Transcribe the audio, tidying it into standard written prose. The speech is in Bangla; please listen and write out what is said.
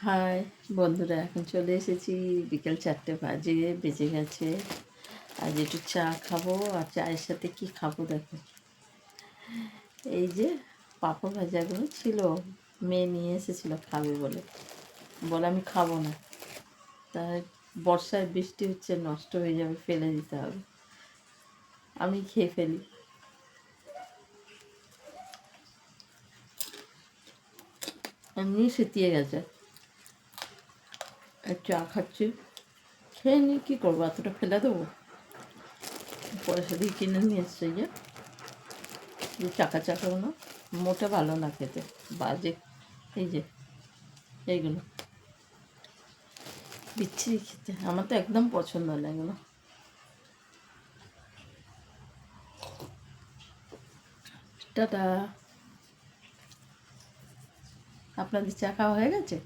হাই বন্ধুরা, এখন চলে এসেছি। বিকেল 4টে বেজে গেছে। আজ একটু চা খাবো। আর চায়ের সাথে কি খাবো দেখো, এই যে পাঁপড় ভাজাগুলো ছিল, মেয়ে নিয়ে এসেছিলো খাবে বলে আমি খাবো না। তাই বর্ষায় বৃষ্টি হচ্ছে, নষ্ট হয়ে যাবে, ফেলে দিতে হবে, আমি খেয়ে ফেলি। এমনি শুকিয়ে গেছে, আর চা খাচ্ছি, খেয়ে নিই। কী করবো, এতটা ফেলে দেবো? পয়সা দিয়ে কিনে নিয়ে এসছে যে চাকা চাকাগুলো, মোটে ভালো না খেতে, বাজে। এই যে এইগুলো বিচ্ছিরি খেতে, আমার তো একদম পছন্দ না এগুলো। টাটা। আপনাদের চা খাওয়া হয়ে গেছে?